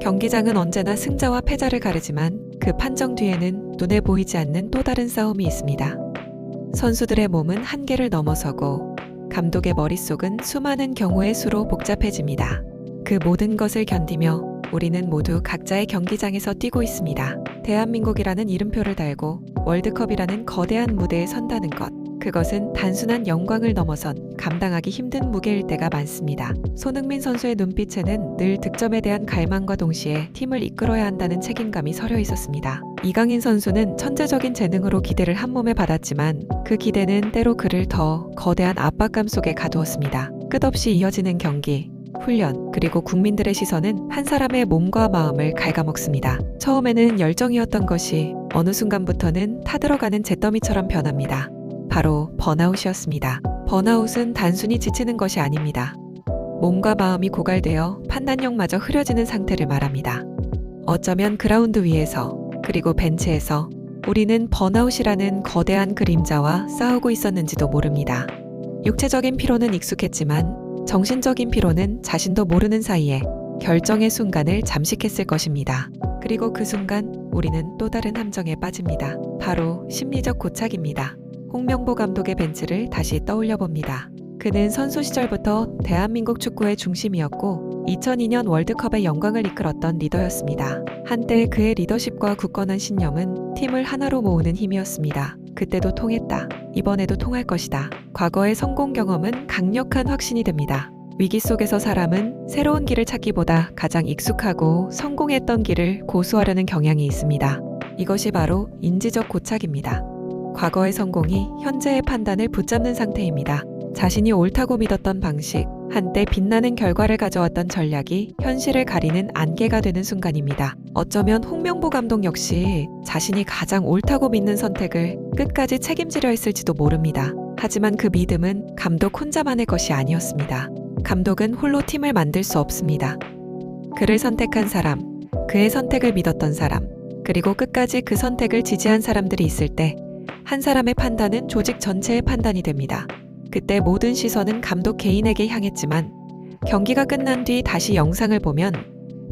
경기장은 언제나 승자와 패자를 가르지만 그 판정 뒤에는 눈에 보이지 않는 또 다른 싸움이 있습니다. 선수들의 몸은 한계를 넘어서고 감독의 머릿속은 수많은 경우의 수로 복잡해집니다. 그 모든 것을 견디며 우리는 모두 각자의 경기장에서 뛰고 있습니다. 대한민국이라는 이름표를 달고 월드컵이라는 거대한 무대에 선다는 것. 그것은 단순한 영광을 넘어선 감당하기 힘든 무게일 때가 많습니다. 손흥민 선수의 눈빛에는 늘 득점에 대한 갈망과 동시에 팀을 이끌어야 한다는 책임감이 서려 있었습니다. 이강인 선수는 천재적인 재능으로 기대를 한몸에 받았지만 그 기대는 때로 그를 더 거대한 압박감 속에 가두었습니다. 끝없이 이어지는 경기, 훈련, 그리고 국민들의 시선은 한 사람의 몸과 마음을 갉아먹습니다. 처음에는 열정이었던 것이 어느 순간부터는 타들어가는 잿더미처럼 변합니다. 바로 번아웃이었습니다. 번아웃은 단순히 지치는 것이 아닙니다. 몸과 마음이 고갈되어 판단력마저 흐려지는 상태를 말합니다. 어쩌면 그라운드 위에서 그리고 벤치에서 우리는 번아웃이라는 거대한 그림자와 싸우고 있었는지도 모릅니다. 육체적인 피로는 익숙했지만 정신적인 피로는 자신도 모르는 사이에 결정의 순간을 잠식했을 것입니다. 그리고 그 순간 우리는 또 다른 함정에 빠집니다. 바로 심리적 고착입니다. 홍명보 감독의 벤치를 다시 떠올려 봅니다. 그는 선수 시절부터 대한민국 축구의 중심이었고 2002년 월드컵의 영광을 이끌었던 리더였습니다. 한때 그의 리더십과 굳건한 신념은 팀을 하나로 모으는 힘이었습니다. 그때도 통했다. 이번에도 통할 것이다. 과거의 성공 경험은 강력한 확신이 됩니다. 위기 속에서 사람은 새로운 길을 찾기보다 가장 익숙하고 성공했던 길을 고수하려는 경향이 있습니다. 이것이 바로 인지적 고착입니다. 과거의 성공이 현재의 판단을 붙잡는 상태입니다. 자신이 옳다고 믿었던 방식, 한때 빛나는 결과를 가져왔던 전략이 현실을 가리는 안개가 되는 순간입니다. 어쩌면 홍명보 감독 역시 자신이 가장 옳다고 믿는 선택을 끝까지 책임지려 했을지도 모릅니다. 하지만 그 믿음은 감독 혼자만의 것이 아니었습니다. 감독은 홀로 팀을 만들 수 없습니다. 그를 선택한 사람, 그의 선택을 믿었던 사람, 그리고 끝까지 그 선택을 지지한 사람들이 있을 때 한 사람의 판단은 조직 전체의 판단이 됩니다. 그때 모든 시선은 감독 개인에게 향했지만 경기가 끝난 뒤 다시 영상을 보면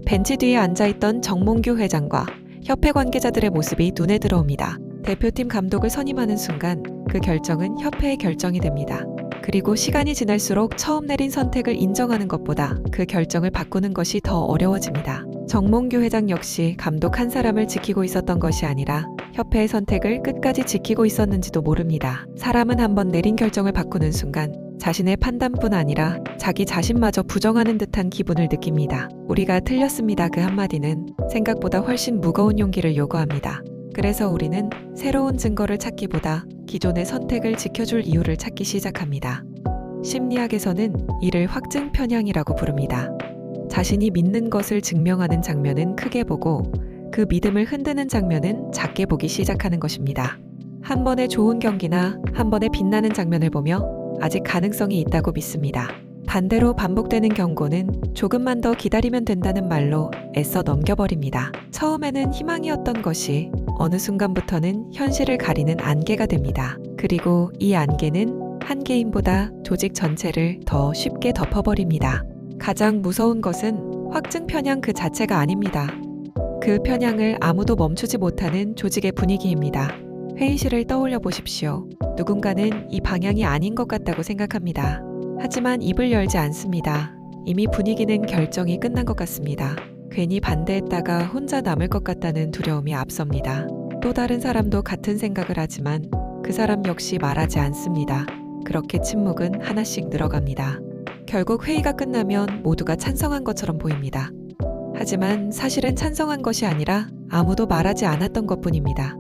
벤치 뒤에 앉아있던 정몽규 회장과 협회 관계자들의 모습이 눈에 들어옵니다. 대표팀 감독을 선임하는 순간 그 결정은 협회의 결정이 됩니다. 그리고 시간이 지날수록 처음 내린 선택을 인정하는 것보다 그 결정을 바꾸는 것이 더 어려워집니다. 정몽규 회장 역시 감독 한 사람을 지키고 있었던 것이 아니라 협회의 선택을 끝까지 지키고 있었는지도 모릅니다. 사람은 한번 내린 결정을 바꾸는 순간 자신의 판단뿐 아니라 자기 자신마저 부정하는 듯한 기분을 느낍니다. 우리가 틀렸습니다. 그 한마디는 생각보다 훨씬 무거운 용기를 요구합니다. 그래서 우리는 새로운 증거를 찾기보다 기존의 선택을 지켜줄 이유를 찾기 시작합니다. 심리학에서는 이를 확증 편향이라고 부릅니다. 자신이 믿는 것을 증명하는 장면은 크게 보고 그 믿음을 흔드는 장면은 작게 보기 시작하는 것입니다. 한 번의 좋은 경기나 한 번의 빛나는 장면을 보며 아직 가능성이 있다고 믿습니다. 반대로 반복되는 경고는 조금만 더 기다리면 된다는 말로 애써 넘겨버립니다. 처음에는 희망이었던 것이 어느 순간부터는 현실을 가리는 안개가 됩니다. 그리고 이 안개는 한 개인보다 조직 전체를 더 쉽게 덮어버립니다. 가장 무서운 것은 확증 편향 그 자체가 아닙니다. 그 편향을 아무도 멈추지 못하는 조직의 분위기입니다. 회의실을 떠올려 보십시오. 누군가는 이 방향이 아닌 것 같다고 생각합니다. 하지만 입을 열지 않습니다. 이미 분위기는 결정이 끝난 것 같습니다. 괜히 반대했다가 혼자 남을 것 같다는 두려움이 앞섭니다. 또 다른 사람도 같은 생각을 하지만 그 사람 역시 말하지 않습니다. 그렇게 침묵은 하나씩 늘어갑니다. 결국 회의가 끝나면 모두가 찬성한 것처럼 보입니다. 하지만 사실은 찬성한 것이 아니라 아무도 말하지 않았던 것뿐입니다.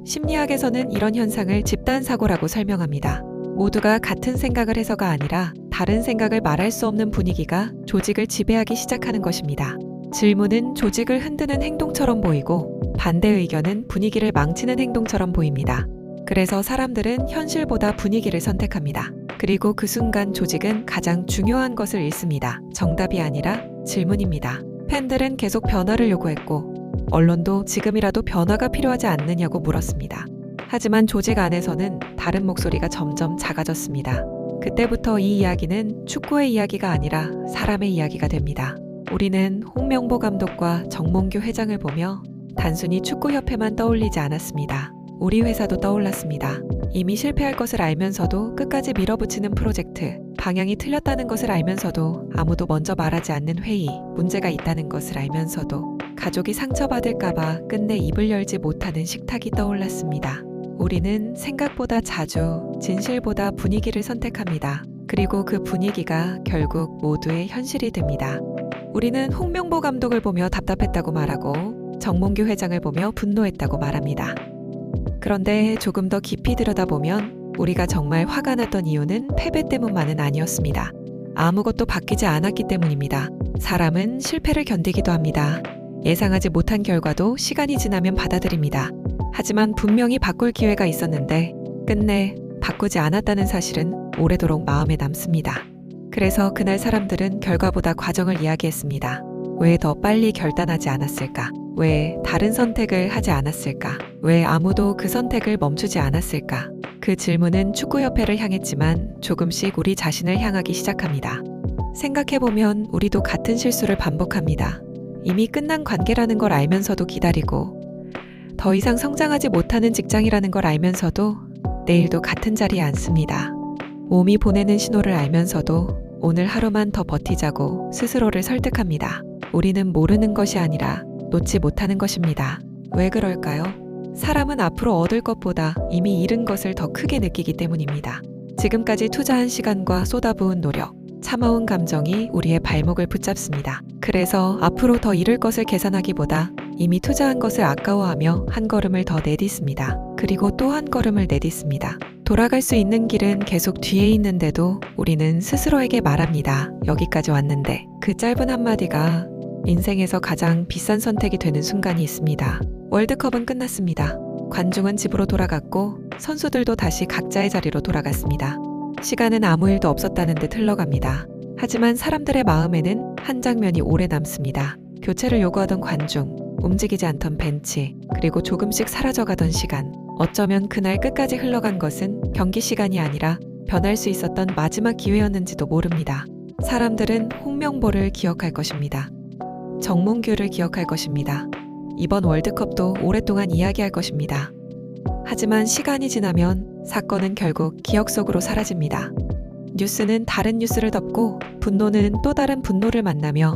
심리학에서는 이런 현상을 집단사고라고 설명합니다. 모두가 같은 생각을 해서가 아니라 다른 생각을 말할 수 없는 분위기가 조직을 지배하기 시작하는 것입니다. 질문은 조직을 흔드는 행동처럼 보이고 반대 의견은 분위기를 망치는 행동처럼 보입니다. 그래서 사람들은 현실보다 분위기를 선택합니다. 그리고 그 순간 조직은 가장 중요한 것을 잃습니다. 정답이 아니라 질문입니다. 팬들은 계속 변화를 요구했고 언론도 지금이라도 변화가 필요하지 않느냐고 물었습니다. 하지만 조직 안에서는 다른 목소리가 점점 작아졌습니다. 그때부터 이 이야기는 축구의 이야기가 아니라 사람의 이야기가 됩니다. 우리는 홍명보 감독과 정몽규 회장을 보며 단순히 축구협회만 떠올리지 않았습니다. 우리 회사도 떠올랐습니다. 이미 실패할 것을 알면서도 끝까지 밀어붙이는 프로젝트, 방향이 틀렸다는 것을 알면서도 아무도 먼저 말하지 않는 회의, 문제가 있다는 것을 알면서도 가족이 상처받을까봐 끝내 입을 열지 못하는 식탁이 떠올랐습니다. 우리는 생각보다 자주 진실보다 분위기를 선택합니다. 그리고 그 분위기가 결국 모두의 현실이 됩니다. 우리는 홍명보 감독을 보며 답답했다고 말하고 정몽규 회장을 보며 분노했다고 말합니다. 그런데 조금 더 깊이 들여다보면 우리가 정말 화가 났던 이유는 패배 때문만은 아니었습니다. 아무것도 바뀌지 않았기 때문입니다. 사람은 실패를 견디기도 합니다. 예상하지 못한 결과도 시간이 지나면 받아들입니다. 하지만 분명히 바꿀 기회가 있었는데 끝내 바꾸지 않았다는 사실은 오래도록 마음에 남습니다. 그래서 그날 사람들은 결과보다 과정을 이야기했습니다. 왜 더 빨리 결단하지 않았을까? 왜 다른 선택을 하지 않았을까? 왜 아무도 그 선택을 멈추지 않았을까? 그 질문은 축구협회를 향했지만 조금씩 우리 자신을 향하기 시작합니다. 생각해보면 우리도 같은 실수를 반복합니다. 이미 끝난 관계라는 걸 알면서도 기다리고 더 이상 성장하지 못하는 직장이라는 걸 알면서도 내일도 같은 자리에 앉습니다. 몸이 보내는 신호를 알면서도 오늘 하루만 더 버티자고 스스로를 설득합니다. 우리는 모르는 것이 아니라 놓지 못하는 것입니다. 왜 그럴까요? 사람은 앞으로 얻을 것보다 이미 잃은 것을 더 크게 느끼기 때문입니다. 지금까지 투자한 시간과 쏟아부은 노력, 참아온 감정이 우리의 발목을 붙잡습니다. 그래서 앞으로 더 잃을 것을 계산하기보다 이미 투자한 것을 아까워하며 한 걸음을 더 내딛습니다. 그리고 또 한 걸음을 내딛습니다. 돌아갈 수 있는 길은 계속 뒤에 있는데도 우리는 스스로에게 말합니다. 여기까지 왔는데. 그 짧은 한마디가 인생에서 가장 비싼 선택이 되는 순간이 있습니다. 월드컵은 끝났습니다. 관중은 집으로 돌아갔고 선수들도 다시 각자의 자리로 돌아갔습니다. 시간은 아무 일도 없었다는 듯 흘러갑니다. 하지만 사람들의 마음에는 한 장면이 오래 남습니다. 교체를 요구하던 관중, 움직이지 않던 벤치, 그리고 조금씩 사라져가던 시간. 어쩌면 그날 끝까지 흘러간 것은 경기 시간이 아니라 변할 수 있었던 마지막 기회였는지도 모릅니다. 사람들은 홍명보를 기억할 것입니다. 정몽규를 기억할 것입니다. 이번 월드컵도 오랫동안 이야기할 것입니다. 하지만 시간이 지나면 사건은 결국 기억 속으로 사라집니다. 뉴스는 다른 뉴스를 덮고 분노는 또 다른 분노를 만나며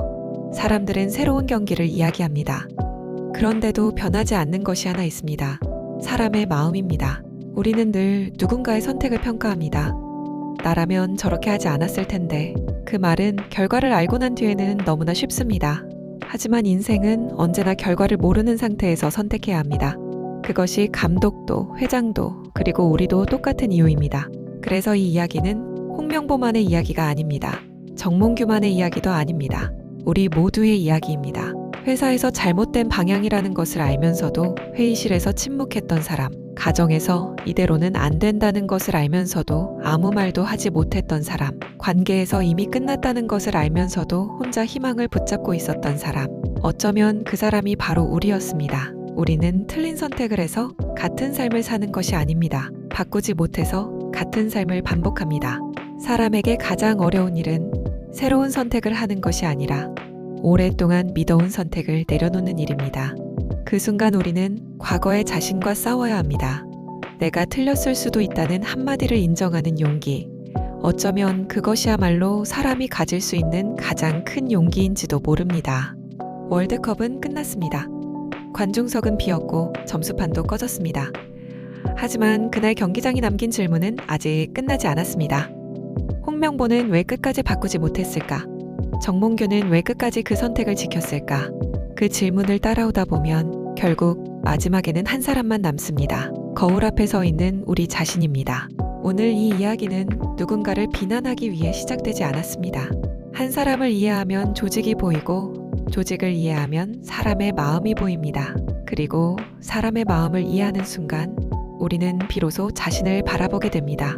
사람들은 새로운 경기를 이야기합니다. 그런데도 변하지 않는 것이 하나 있습니다. 사람의 마음입니다. 우리는 늘 누군가의 선택을 평가합니다. 나라면 저렇게 하지 않았을 텐데. 그 말은 결과를 알고 난 뒤에는 너무나 쉽습니다. 하지만 인생은 언제나 결과를 모르는 상태에서 선택해야 합니다. 그것이 감독도, 회장도, 그리고 우리도 똑같은 이유입니다. 그래서 이 이야기는 홍명보만의 이야기가 아닙니다. 정몽규만의 이야기도 아닙니다. 우리 모두의 이야기입니다. 회사에서 잘못된 방향이라는 것을 알면서도 회의실에서 침묵했던 사람, 가정에서 이대로는 안 된다는 것을 알면서도 아무 말도 하지 못했던 사람, 관계에서 이미 끝났다는 것을 알면서도 혼자 희망을 붙잡고 있었던 사람, 어쩌면 그 사람이 바로 우리였습니다. 우리는 틀린 선택을 해서 같은 삶을 사는 것이 아닙니다. 바꾸지 못해서 같은 삶을 반복합니다. 사람에게 가장 어려운 일은 새로운 선택을 하는 것이 아니라 오랫동안 믿어온 선택을 내려놓는 일입니다. 그 순간 우리는 과거의 자신과 싸워야 합니다. 내가 틀렸을 수도 있다는 한마디를 인정하는 용기. 어쩌면 그것이야말로 사람이 가질 수 있는 가장 큰 용기인지도 모릅니다. 월드컵은 끝났습니다. 관중석은 비었고 점수판도 꺼졌습니다. 하지만 그날 경기장이 남긴 질문은 아직 끝나지 않았습니다. 홍명보는 왜 끝까지 바꾸지 못했을까? 정몽규는 왜 끝까지 그 선택을 지켰을까? 그 질문을 따라오다 보면 결국 마지막에는 한 사람만 남습니다. 거울 앞에 서 있는 우리 자신입니다. 오늘 이 이야기는 누군가를 비난하기 위해 시작되지 않았습니다. 한 사람을 이해하면 조직이 보이고 조직을 이해하면 사람의 마음이 보입니다. 그리고 사람의 마음을 이해하는 순간 우리는 비로소 자신을 바라보게 됩니다.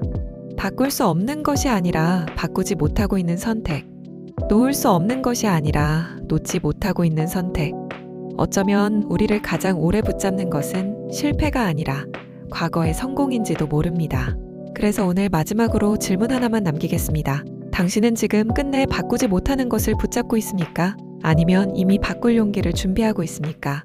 바꿀 수 없는 것이 아니라 바꾸지 못하고 있는 선택. 놓을 수 없는 것이 아니라 놓지 못하고 있는 선택. 어쩌면 우리를 가장 오래 붙잡는 것은 실패가 아니라 과거의 성공인지도 모릅니다. 그래서 오늘 마지막으로 질문 하나만 남기겠습니다. 당신은 지금 끝내 바꾸지 못하는 것을 붙잡고 있습니까? 아니면 이미 바꿀 용기를 준비하고 있습니까?